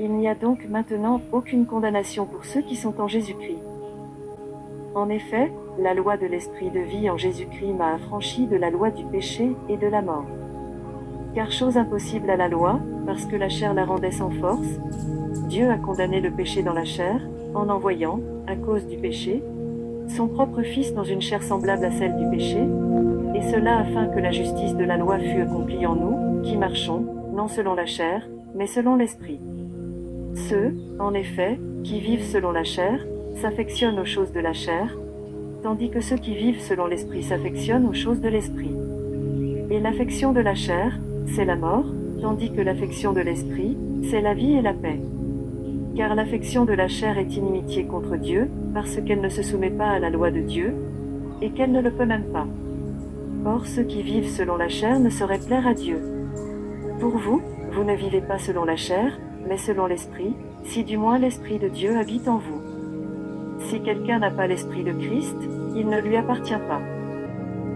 Il n'y a donc maintenant aucune condamnation pour ceux qui sont en Jésus-Christ. En effet, la loi de l'Esprit de vie en Jésus-Christ m'a affranchi de la loi du péché et de la mort. Car chose impossible à la loi, parce que la chair la rendait sans force, Dieu a condamné le péché dans la chair, en envoyant, à cause du péché, son propre Fils dans une chair semblable à celle du péché, et cela afin que la justice de la loi fût accomplie en nous, qui marchons, non selon la chair, mais selon l'Esprit. Ceux, en effet, qui vivent selon la chair, s'affectionnent aux choses de la chair, tandis que ceux qui vivent selon l'Esprit s'affectionnent aux choses de l'Esprit. Et l'affection de la chair, c'est la mort, tandis que l'affection de l'Esprit, c'est la vie et la paix. Car l'affection de la chair est inimitié contre Dieu, parce qu'elle ne se soumet pas à la loi de Dieu, et qu'elle ne le peut même pas. Or ceux qui vivent selon la chair ne sauraient plaire à Dieu. Pour vous, vous ne vivez pas selon la chair, mais selon l'Esprit, si du moins l'Esprit de Dieu habite en vous. Si quelqu'un n'a pas l'Esprit de Christ, il ne lui appartient pas.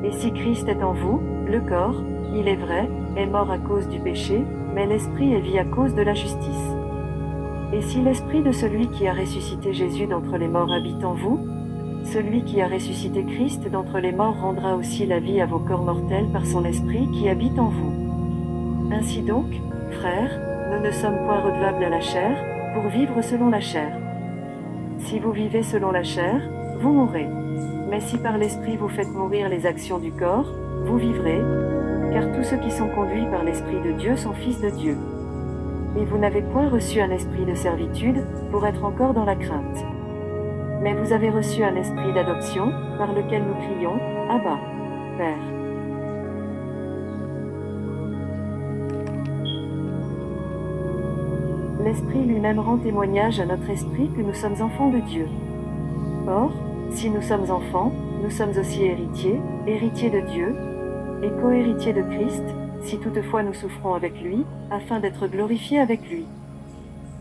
Et si Christ est en vous, le corps, il est vrai, est mort à cause du péché, mais l'Esprit est vie à cause de la justice. Et si l'Esprit de celui qui a ressuscité Jésus d'entre les morts habite en vous, celui qui a ressuscité Christ d'entre les morts rendra aussi la vie à vos corps mortels par son Esprit qui habite en vous. Ainsi donc, frères, nous ne sommes point redevables à la chair, pour vivre selon la chair. Si vous vivez selon la chair, vous mourrez. Mais si par l'Esprit vous faites mourir les actions du corps, vous vivrez, car tous ceux qui sont conduits par l'Esprit de Dieu sont fils de Dieu. Et vous n'avez point reçu un esprit de servitude, pour être encore dans la crainte. Mais vous avez reçu un esprit d'adoption, par lequel nous crions, Abba, Père. L'Esprit lui-même rend témoignage à notre esprit que nous sommes enfants de Dieu. Or, si nous sommes enfants, nous sommes aussi héritiers, héritiers de Dieu, et co-héritiers de Christ, si toutefois nous souffrons avec lui, afin d'être glorifiés avec lui.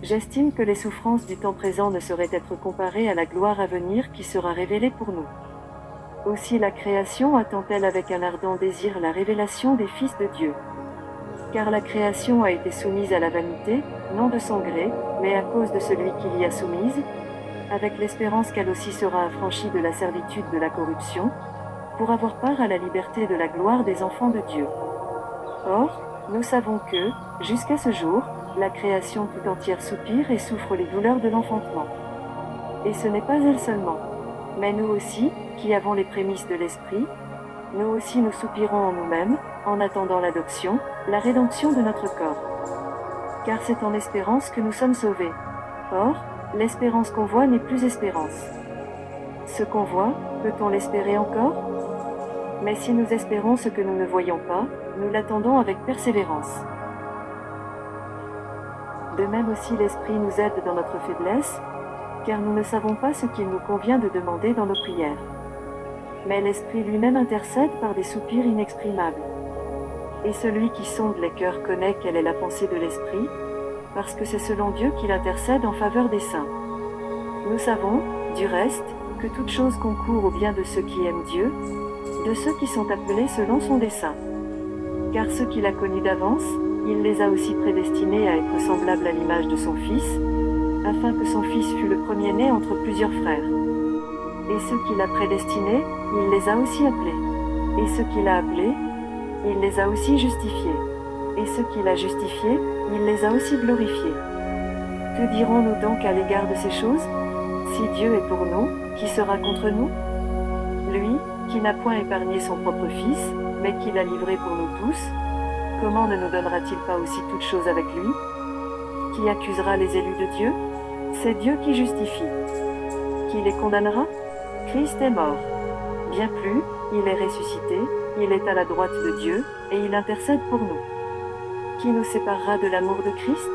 J'estime que les souffrances du temps présent ne sauraient être comparées à la gloire à venir qui sera révélée pour nous. Aussi la création attend-elle avec un ardent désir la révélation des fils de Dieu. Car la création a été soumise à la vanité, non de son gré, mais à cause de celui qui l'y a soumise, avec l'espérance qu'elle aussi sera affranchie de la servitude de la corruption, pour avoir part à la liberté de la gloire des enfants de Dieu. Or, nous savons que, jusqu'à ce jour, la création tout entière soupire et souffre les douleurs de l'enfantement. Et ce n'est pas elle seulement, mais nous aussi, qui avons les prémices de l'Esprit, nous aussi nous soupirons en nous-mêmes, en attendant l'adoption, la rédemption de notre corps. Car c'est en espérance que nous sommes sauvés. Or, l'espérance qu'on voit n'est plus espérance. Ce qu'on voit, peut-on l'espérer encore? Mais si nous espérons ce que nous ne voyons pas, nous l'attendons avec persévérance. De même aussi l'Esprit nous aide dans notre faiblesse, car nous ne savons pas ce qu'il nous convient de demander dans nos prières. Mais l'Esprit lui-même intercède par des soupirs inexprimables. Et celui qui sonde les cœurs connaît quelle est la pensée de l'Esprit, parce que c'est selon Dieu qu'il intercède en faveur des saints. Nous savons, du reste, que toute chose concourt au bien de ceux qui aiment Dieu, de ceux qui sont appelés selon son dessein. Car ceux qu'il a connus d'avance, il les a aussi prédestinés à être semblables à l'image de son Fils, afin que son Fils fût le premier-né entre plusieurs frères. Et ceux qu'il a prédestinés, il les a aussi appelés. Et ceux qu'il a appelés, il les a aussi justifiés. Et ceux qu'il a justifiés, il les a aussi glorifiés. Que dirons-nous donc à l'égard de ces choses? Si Dieu est pour nous, qui sera contre nous? Lui, qui n'a point épargné son propre Fils, mais qui l'a livré pour nous tous, comment ne nous donnera-t-il pas aussi toutes choses avec lui? Qui accusera les élus de Dieu? C'est Dieu qui justifie. Qui les condamnera? Christ est mort. Bien plus, il est ressuscité, il est à la droite de Dieu, et il intercède pour nous. Qui nous séparera de l'amour de Christ?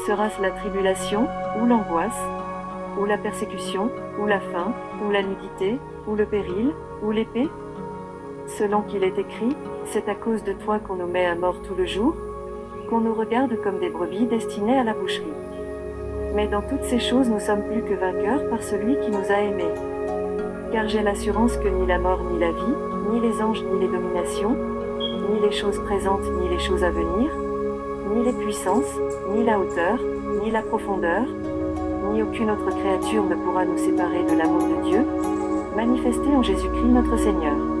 Sera-ce la tribulation, ou l'angoisse, ou la persécution, ou la faim, ou la nudité, ou le péril, ou l'épée? Selon qu'il est écrit, c'est à cause de toi qu'on nous met à mort tout le jour, qu'on nous regarde comme des brebis destinées à la boucherie. Mais dans toutes ces choses nous sommes plus que vainqueurs par celui qui nous a aimés. Car j'ai l'assurance que ni la mort ni la vie, ni les anges ni les dominations, ni les choses présentes ni les choses à venir, ni les puissances, ni la hauteur, ni la profondeur, ni aucune autre créature ne pourra nous séparer de l'amour de Dieu, manifesté en Jésus-Christ notre Seigneur.